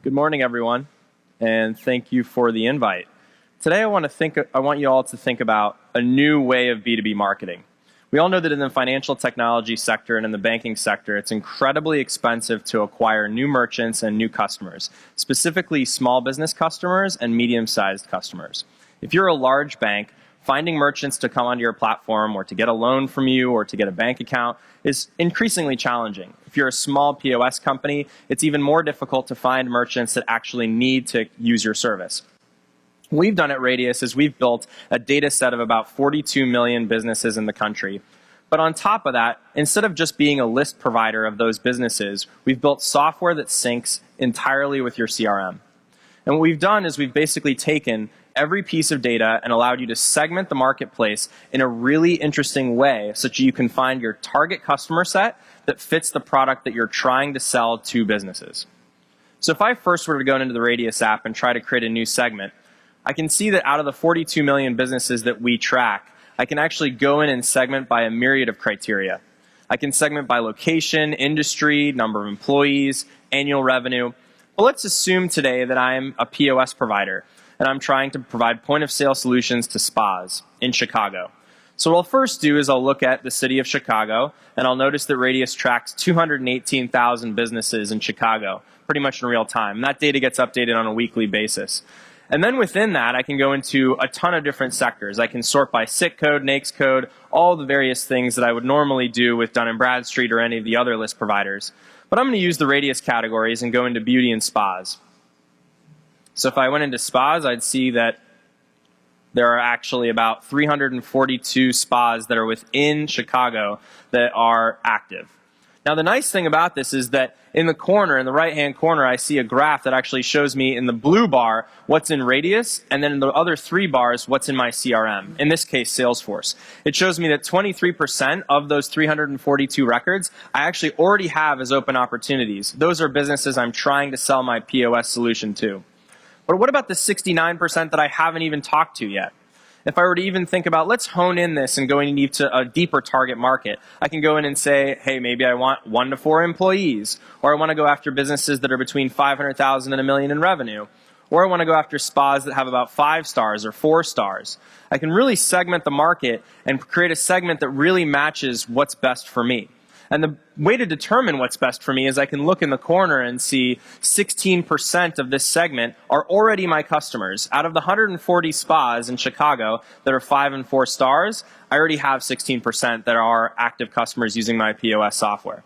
Good morning, everyone, and thank you for the invite. Today, I want you all to think about a new way of B2B marketing. We all know that in the financial technology sector and in the banking sector, it's incredibly expensive to acquire new merchants and new customers, specifically small business customers and medium-sized customers. If you're a large bank, finding merchants to come onto your platform or to get a loan from you or to get a bank account is increasingly challenging. If you're a small POS company, it's even more difficult to find merchants that actually need to use your service. What we've done at Radius is we've built a data set of about 42 million businesses in the country. But on top of that, instead of just being a list provider of those businesses, we've built software that syncs entirely with your CRM. And what we've done is we've basically taken every piece of data and allowed you to segment the marketplace in a really interesting way such that you can find your target customer set that fits the product that you're trying to sell to businesses. So if I first were to go into the Radius app and try to create a new segment, I can see that out of the 42 million businesses that we track, I can actually go in and segment by a myriad of criteria. I can segment by location, industry, number of employees, annual revenue. But let's assume today that I'm a POS provider and I'm trying to provide point-of-sale solutions to spas in Chicago. So what I'll first do is I'll look at the city of Chicago, and I'll notice that Radius tracks 218,000 businesses in Chicago, pretty much in real time. And that data gets updated on a weekly basis. And then within that, I can go into a ton of different sectors. I can sort by SIC code, NAICS code, all the various things that I would normally do with Dun & Bradstreet or any of the other list providers. But I'm going to use the Radius categories and go into beauty and spas. So if I went into spas, I'd see that there are actually about 342 spas that are within Chicago that are active. Now, the nice thing about this is that in the corner, in the right-hand corner, I see a graph that actually shows me in the blue bar what's in Radius, and then in the other three bars, what's in my CRM, in this case, Salesforce. It shows me that 23% of those 342 records I actually already have as open opportunities. Those are businesses I'm trying to sell my POS solution to. But what about the 69% that I haven't even talked to yet? If I were to even think about, let's hone in this and go into a deeper target market, I can go in and say, hey, maybe I want 1 to 4 employees, or I want to go after businesses that are between 500,000 and $1 million in revenue, or I want to go after spas that have about 5 stars or 4 stars. I can really segment the market and create a segment that really matches what's best for me. And the way to determine what's best for me is I can look in the corner and see 16% of this segment are already my customers. Out of the 140 spas in Chicago that are 5 and 4 stars, I already have 16% that are active customers using my POS software.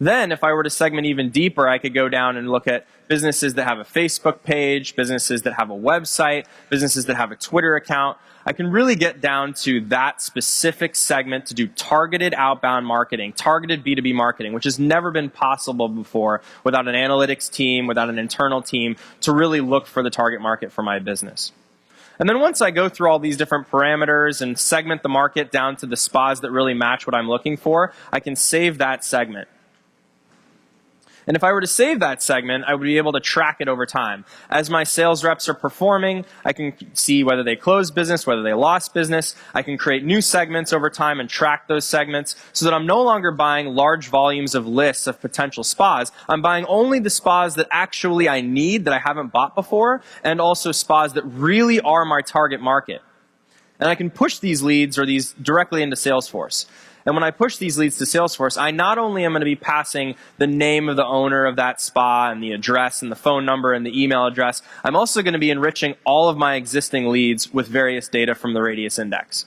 Then, if I were to segment even deeper, I could go down and look at businesses that have a Facebook page, businesses that have a website, businesses that have a Twitter account. I can really get down to that specific segment to do targeted outbound marketing, targeted B2B marketing, which has never been possible before without an analytics team, without an internal team, to really look for the target market for my business. And then once I go through all these different parameters and segment the market down to the spas that really match what I'm looking for, I can save that segment. And if I were to save that segment, I would be able to track it over time. As my sales reps are performing, I can see whether they closed business, whether they lost business. I can create new segments over time and track those segments so that I'm no longer buying large volumes of lists of potential spas. I'm buying only the spas that actually I need, that I haven't bought before, and also spas that really are my target market. And I can push these leads or these directly into Salesforce. And when I push these leads to Salesforce, I not only am going to be passing the name of the owner of that spa and the address and the phone number and the email address, I'm also going to be enriching all of my existing leads with various data from the Radius Index.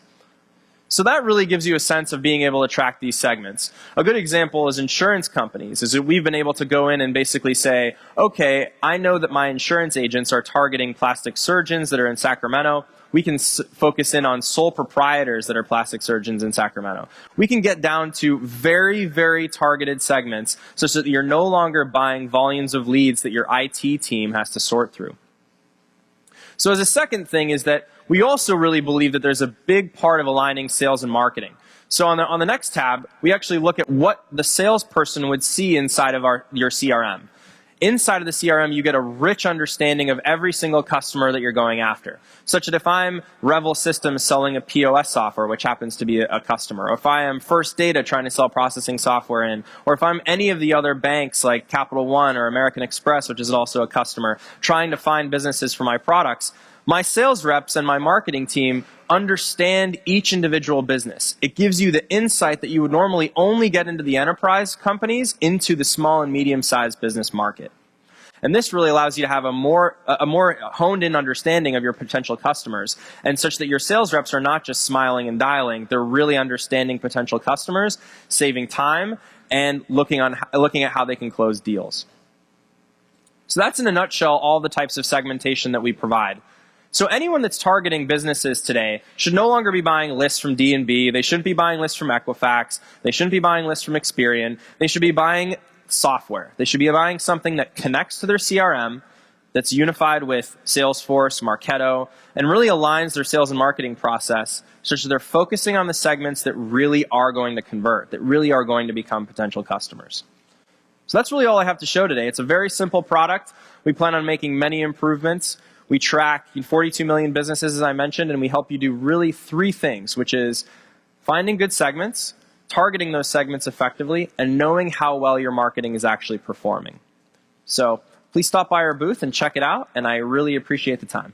So that really gives you a sense of being able to track these segments. A good example is insurance companies, is that we've been able to go in and basically say, okay, I know that my insurance agents are targeting plastic surgeons that are in Sacramento. We can focus in on sole proprietors that are plastic surgeons in Sacramento. We can get down to very, very targeted segments such that you're no longer buying volumes of leads that your IT team has to sort through. So as a second thing is that we also really believe that there's a big part of aligning sales and marketing. So on the next tab, we actually look at what the salesperson would see inside of your CRM. Inside of the CRM, you get a rich understanding of every single customer that you're going after, such that if I'm Revel Systems selling a POS software, which happens to be a customer, or if I am First Data trying to sell processing software in, or if I'm any of the other banks like Capital One or American Express, which is also a customer, trying to find businesses for my products, my sales reps and my marketing team understand each individual business. It gives you the insight that you would normally only get into the enterprise companies into the small and medium-sized business market. And this really allows you to have a more honed-in understanding of your potential customers, and such that your sales reps are not just smiling and dialing, they're really understanding potential customers, saving time, and looking at how they can close deals. So that's in a nutshell all the types of segmentation that we provide. So anyone that's targeting businesses today should no longer be buying lists from D&B. They shouldn't be buying lists from Equifax. They shouldn't be buying lists from Experian. They should be buying software. They should be buying something that connects to their CRM, that's unified with Salesforce, Marketo, and really aligns their sales and marketing process such that they're focusing on the segments that really are going to convert, that really are going to become potential customers. So that's really all I have to show today. It's a very simple product. We plan on making many improvements. We track 42 million businesses, as I mentioned, and we help you do really 3 things, which is finding good segments, targeting those segments effectively, and knowing how well your marketing is actually performing. So please stop by our booth and check it out, and I really appreciate the time.